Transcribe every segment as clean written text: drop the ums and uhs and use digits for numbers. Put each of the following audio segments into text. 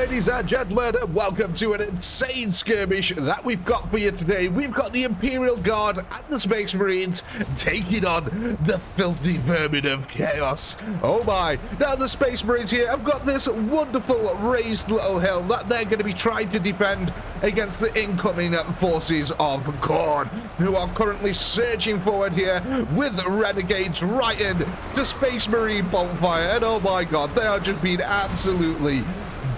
ladies and gentlemen, and welcome to an insane skirmish that we've got for you today. We've got the Imperial Guard and the Space Marines taking on the filthy vermin of chaos. Oh my. Now the Space Marines here have got this wonderful raised little hill that they're going to be trying to defend against the incoming forces of khorne, who are currently surging forward here with renegades right in to Space Marine bonfire. And oh my god, they are just being absolutely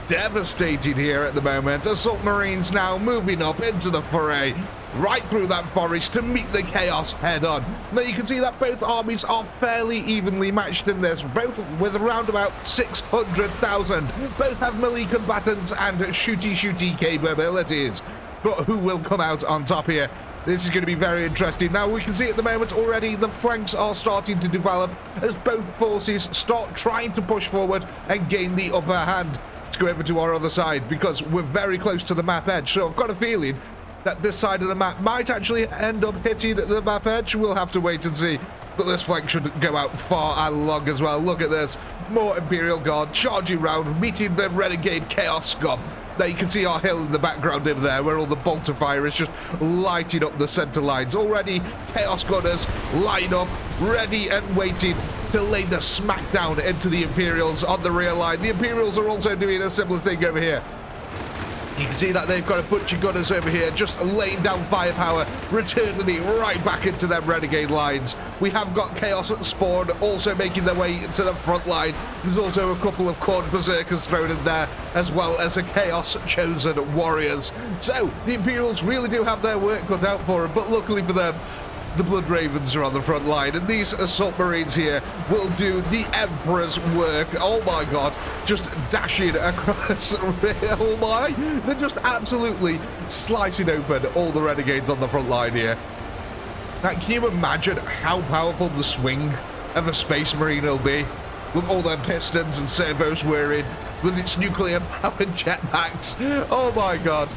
devastated here at the moment. Assault Marines now moving up into the foray, right through that forest to meet the chaos head on. Now you can see that both armies are fairly evenly matched in this, both with around about 600,000. Both have melee combatants and shooty capabilities. But who will come out on top here? This is going to be very interesting. Now, we can see at the moment already the flanks are starting to develop as both forces start trying to push forward and gain the upper hand. Let's go over to our other side because we're very close to the map edge. So I've got a feeling that this side of the map might actually end up hitting the map edge. We'll have to wait and see. But this flank should go out far and long as well. Look at this. More Imperial Guard charging round, meeting the renegade chaos scum. There you can see our hill in the background over there where all the bolter fire is just lighting up the center lines. Already Chaos Gunners line up, ready and waiting to lay the smackdown into the Imperials on the rear line. The Imperials are also doing a similar thing over here. You can see that they've got a bunch of gunners over here just laying down firepower, returning it right back into them renegade lines. We have got Chaos Spawn also making their way to the front line. There's also a couple of khorne berserkers thrown in there, as well as a Chaos Chosen Warriors. So, the Imperials really do have their work cut out for them, but luckily for them, the Blood Ravens are on the front line, and these Assault Marines here will do the Emperor's work. Oh my god, just dashing across. Oh my, they're just absolutely slicing open all the renegades on the front line here. Now, can you imagine how powerful the swing of a Space Marine will be? With all their pistons and servos whirring, with its nuclear-powered jetpacks. Oh my god.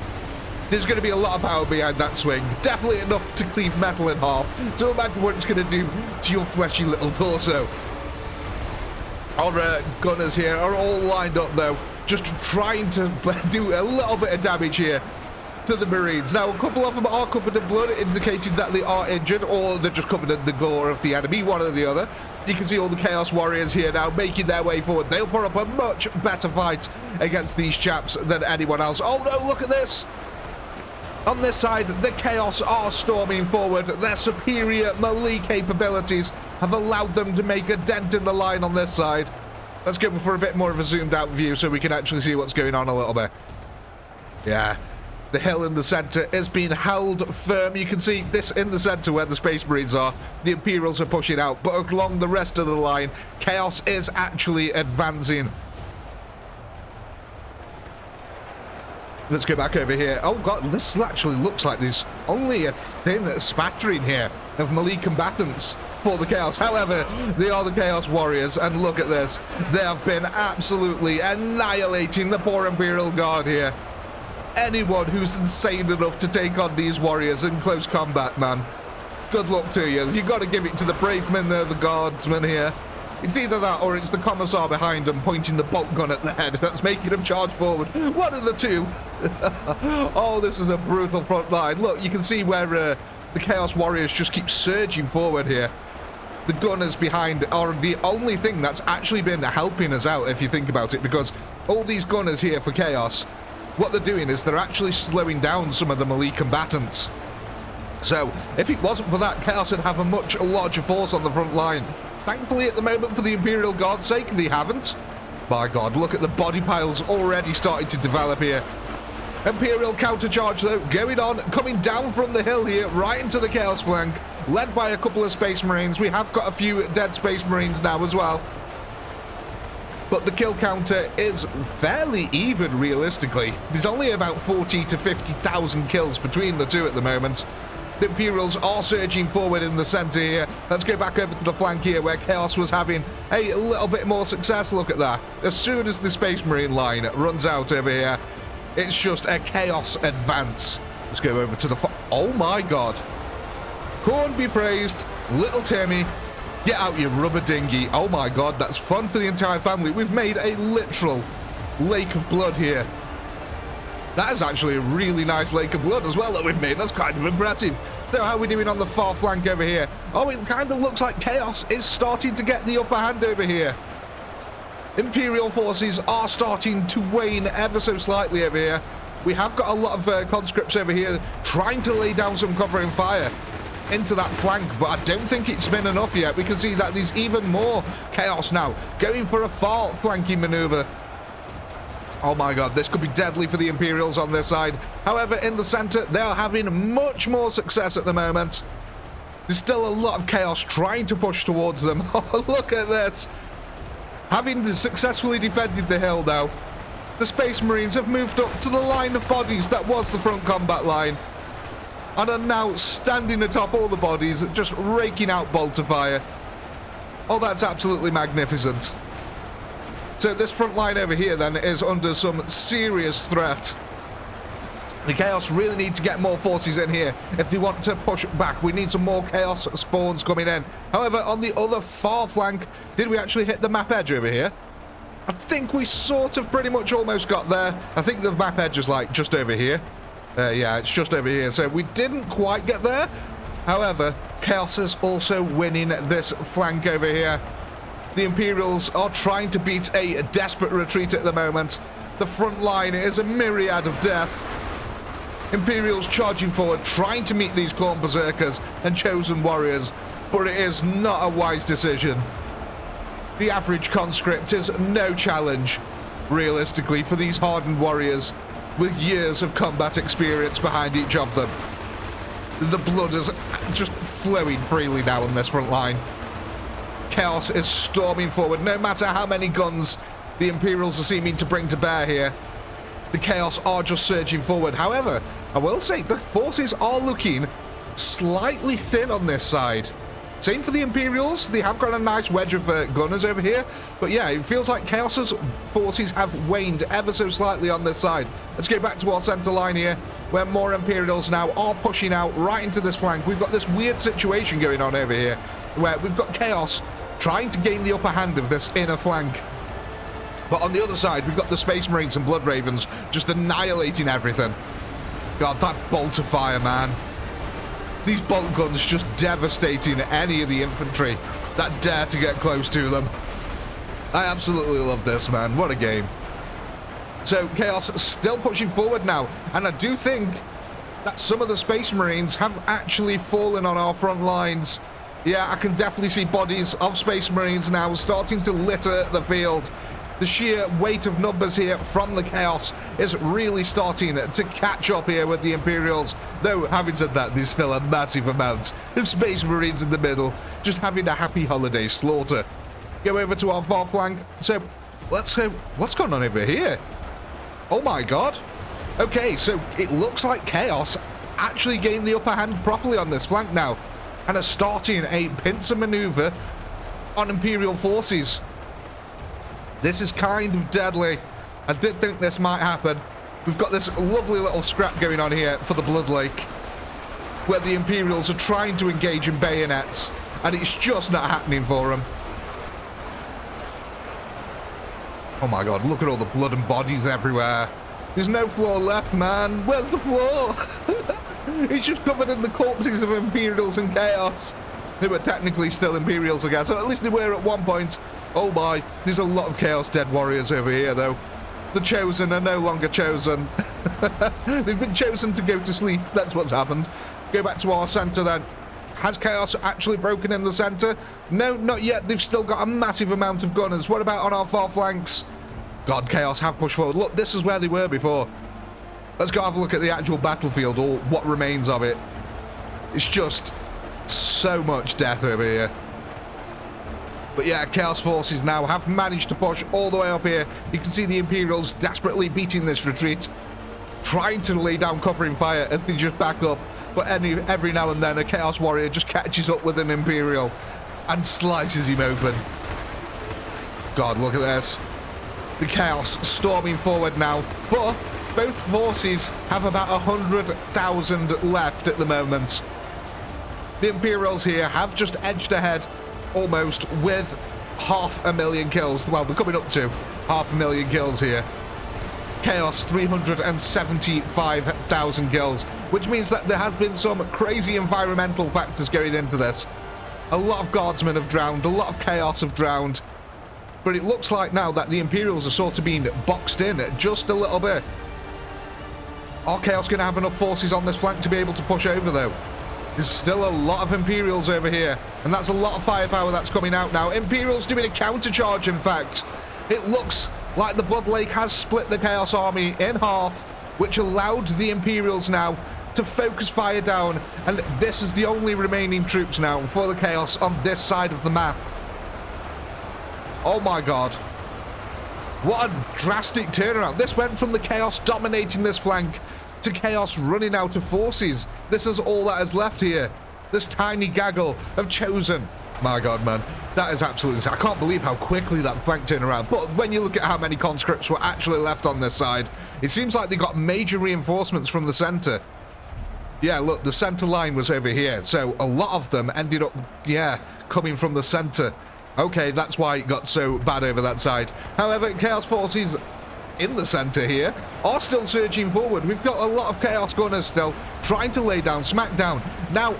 There's going to be a lot of power behind that swing. Definitely enough to cleave metal in half. So imagine what it's going to do to your fleshy little torso. Our gunners here are all lined up, though, just trying to do a little bit of damage here to the Marines. Now, a couple of them are covered in blood, indicating that they are injured, or they're just covered in the gore of the enemy, one or the other. You can see all the Chaos Warriors here now making their way forward. They'll put up a much better fight against these chaps than anyone else. Oh, no, look at this. On this side, the Chaos are storming forward. Their superior melee capabilities have allowed them to make a dent in the line on this side. Let's go for a bit more of a zoomed out view so we can actually see what's going on a little bit. Yeah, the hill in the center is being held firm. You can see this in the center where the Space Marines are. The Imperials are pushing out, but along the rest of the line, Chaos is actually advancing. Let's go back over here. Oh god, this actually looks like there's only a thin spattering here of melee combatants for the Chaos. However, they are the Chaos Warriors, and look at this. They have been absolutely annihilating the poor Imperial Guard here. Anyone who's insane enough to take on these warriors in close combat, man, good luck to you. You've got to give it to the brave men there, the guardsmen here. It's either that or it's the commissar behind them pointing the bolt gun at the head that's making them charge forward. One of the two. Oh, this is a brutal front line. Look, you can see where the Chaos Warriors just keep surging forward here. The gunners behind are the only thing that's actually been helping us out, if you think about it, because all these gunners here for Chaos, what they're doing is they're actually slowing down some of the melee combatants. So, if it wasn't for that, Chaos would have a much larger force on the front line. Thankfully, at the moment, for the Imperial Guard's sake, they haven't. My god, look at the body piles already starting to develop here. Imperial countercharge, though, going on, coming down from the hill here, right into the Chaos flank, led by a couple of Space Marines. We have got a few dead Space Marines now as well. But the kill counter is fairly even, realistically. There's only about 40 to 50,000 kills between the two at the moment. The Imperials are surging forward in the center here. Let's go back over to the flank here where Chaos was having a little bit more success. Look at that. As soon as the Space Marine line runs out over here, it's just a Chaos advance. Let's go over to the... Oh my god. Khorne be praised. Little Timmy. Get out your rubber dinghy. Oh my god, that's fun for the entire family. We've made a literal lake of blood here. That is actually a really nice lake of blood as well that we've made. That's kind of impressive. So how are we doing on the far flank over here? Oh, it kind of looks like Chaos is starting to get the upper hand over here. Imperial forces are starting to wane ever so slightly over here. We have got a lot of conscripts over here trying to lay down some covering fire into that flank, but I don't think it's been enough yet. We can see that there's even more Chaos now going for a far flanking maneuver. Oh my god, this could be deadly for the Imperials on this side. However, in the center, they are having much more success at the moment. There's still a lot of Chaos trying to push towards them. Oh, look at this. Having successfully defended the hill now, the Space Marines have moved up to the line of bodies that was the front combat line, and are now standing atop all the bodies, just raking out bolter fire. Oh, that's absolutely magnificent. So this front line over here then is under some serious threat. The Chaos really need to get more forces in here if they want to push back. We need some more Chaos spawns coming in. However, on the other far flank, did we actually hit the map edge over here? I think we sort of pretty much almost got there. I think the map edge is like just over here. Yeah, it's just over here. So we didn't quite get there. However, Chaos is also winning this flank over here. The Imperials are trying to beat a desperate retreat at the moment. The front line is a myriad of death. Imperials charging forward, trying to meet these Khorne berserkers and chosen warriors, but it is not a wise decision. The average conscript is no challenge, realistically, for these hardened warriors with years of combat experience behind each of them. The blood is just flowing freely now on this front line. Chaos is storming forward, no matter how many guns the Imperials are seeming to bring to bear here. The Chaos are just surging forward. However, I will say the forces are looking slightly thin on this side. Same for the Imperials. They have got a nice wedge of gunners over here. But yeah, it feels like Chaos's forces have waned ever so slightly on this side. Let's go back to our center line here, where more Imperials now are pushing out right into this flank. We've got this weird situation going on over here, where we've got Chaos trying to gain the upper hand of this inner flank. But on the other side, we've got the Space Marines and Blood Ravens just annihilating everything. God, that bolt of fire, man. These bolt guns just devastating any of the infantry that dare to get close to them. I absolutely love this, man. What a game. So, Chaos still pushing forward now. And I do think that some of the Space Marines have actually fallen on our front lines. Yeah, I can definitely see bodies of Space Marines now starting to litter the field. The sheer weight of numbers here from the Chaos is really starting to catch up here with the Imperials. Though, having said that, there's still a massive amount of Space Marines in the middle, just having a happy holiday slaughter. Go over to our far flank. So, let's go. What's going on over here? Oh my god. Okay, so it looks like Chaos actually gained the upper hand properly on this flank now, and are starting a pincer maneuver on Imperial forces. This is kind of deadly. I did think this might happen. We've got this lovely little scrap going on here for the Blood Lake, where the Imperials are trying to engage in bayonets, and it's just not happening for them. Oh my god, look at all the blood and bodies everywhere. There's no floor left, man. Where's the floor? It's just covered in the corpses of Imperials and Chaos, who are technically still Imperials again, so at least they were at one point. Oh my, there's a lot of Chaos dead warriors over here though. The Chosen are no longer chosen. They've been chosen to go to sleep. That's what's happened. Go back to our center then. Has Chaos actually broken in the center? No, not yet. They've still got a massive amount of gunners. What about on our far flanks? God, Chaos have pushed forward. Look, this is where they were before. Let's go have a look at the actual battlefield, or what remains of it. It's just so much death over here. But yeah, Chaos forces now have managed to push all the way up here. You can see the Imperials desperately beating this retreat, trying to lay down covering fire as they just back up. But every now and then a Chaos warrior just catches up with an Imperial and slices him open. God, look at this. The Chaos storming forward now. But both forces have about 100,000 left at the moment. The Imperials here have just edged ahead almost with 500,000 kills. Well, they're coming up to 500,000 kills here. Chaos 375,000 kills, which means that there has been some crazy environmental factors going into this. A lot of guardsmen have drowned, a lot of Chaos have drowned, but it looks like now that the Imperials are sort of being boxed in just a little bit. Are Chaos going to have enough forces on this flank to be able to push over, though? There's still a lot of Imperials over here, and that's a lot of firepower that's coming out now. Imperials doing a countercharge, in fact. It looks like the Blood Lake has split the Chaos army in half, which allowed the Imperials now to focus fire down, and this is the only remaining troops now for the Chaos on this side of the map. Oh my god. What a drastic turnaround. This went from the Chaos dominating this flank to Chaos running out of forces. This is all that is left here. This tiny gaggle of Chosen. My god, man. That is absolutely... I can't believe how quickly that flank turned around. But when you look at how many conscripts were actually left on this side, it seems like they got major reinforcements from the center. Yeah, look, the center line was over here. So a lot of them ended up, yeah, coming from the center. Okay, that's why it got so bad over that side. However, Chaos forces in the center here are still surging forward. We've got a lot of Chaos gunners still trying to lay down smackdown. Now,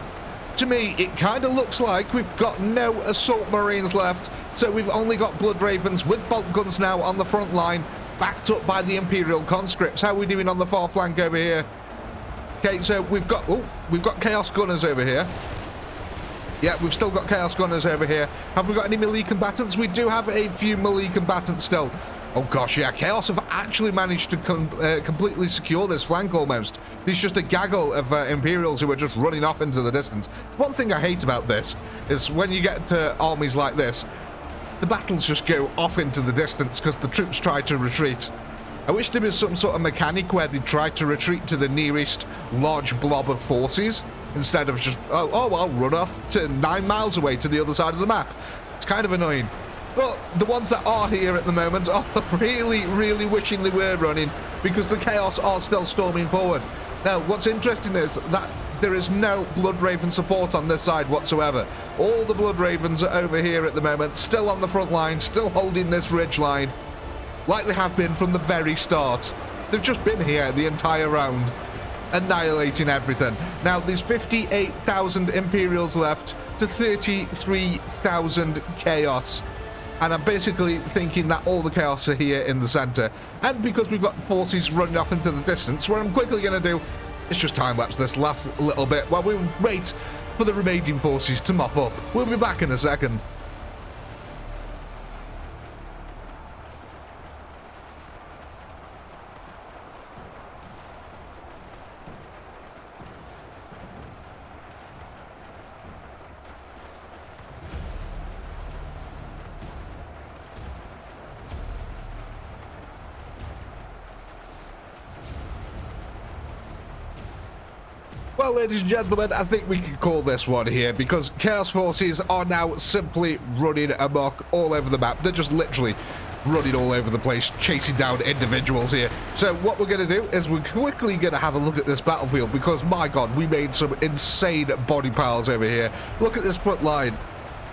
to me, it kind of looks like we've got no assault marines left, so we've only got blood ravens with bolt guns now on the front line, backed up by the Imperial conscripts. How are we doing on the far flank over here? Okay, so we've got Chaos gunners over here. Yeah, we've still got Chaos gunners over here. Have we got any melee combatants? We do have a few melee combatants still. Oh gosh, yeah, Chaos have actually managed to completely secure this flank almost. There's just a gaggle of Imperials who are just running off into the distance. One thing I hate about this is when you get to armies like this, the battles just go off into the distance because the troops try to retreat. I wish there was some sort of mechanic where they tried to retreat to the nearest large blob of forces instead of just, oh, I'll run off to 9 miles away to the other side of the map. It's kind of annoying. But the ones that are here at the moment are really, really wishing they were running because the Chaos are still storming forward. Now, what's interesting is that there is no Blood Raven support on this side whatsoever. All the Blood Ravens are over here at the moment, still on the front line, still holding this ridge line, like they have been from the very start. They've just been here the entire round, annihilating everything. Now, there's 58,000 Imperials left to 33,000 Chaos. And I'm basically thinking that all the Chaos are here in the center. And because we've got forces running off into the distance, what I'm quickly going to do is just time-lapse this last little bit while we wait for the remaining forces to mop up. We'll be back in a second. Well, ladies and gentlemen, I think we can call this one here because Chaos forces are now simply running amok all over the map. They're just literally running all over the place, chasing down individuals here. So what we're going to do is we're quickly going to have a look at this battlefield because, my God, we made some insane body piles over here. Look at this front line.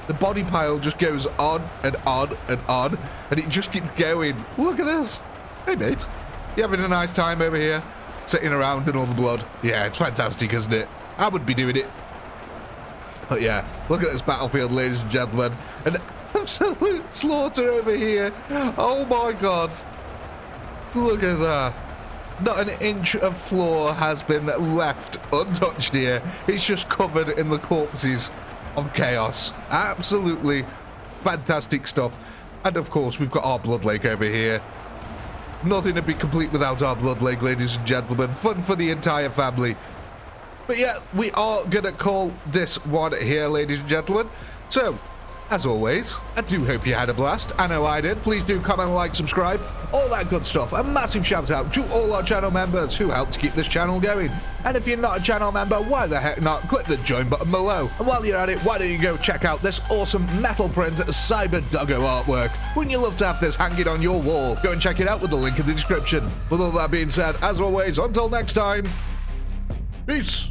The body pile just goes on and on and on, and it just keeps going. Look at this. Hey, mate. You having a nice time over here? Sitting around in all the blood. Yeah, it's fantastic, isn't it? I would be doing it. But yeah, look at this battlefield, ladies and gentlemen. An absolute slaughter over here. Oh my God. Look at that. Not an inch of floor has been left untouched here. It's just covered in the corpses of Chaos. Absolutely fantastic stuff. And of course, we've got our Blood Lake over here. Nothing to be complete without our Blood Lake, ladies and gentlemen. Fun for the entire family. But yeah, we are going to call this one here, ladies and gentlemen. So, as always, I do hope you had a blast. I know I did. Please do comment, like, subscribe, all that good stuff. A massive shout out to all our channel members who help to keep this channel going. And if you're not a channel member, why the heck not? Click the join button below. And while you're at it, why don't you go check out this awesome metal print Cyber Doggo artwork? Wouldn't you love to have this hanging on your wall? Go and check it out with the link in the description. With all that being said, as always, until next time, peace.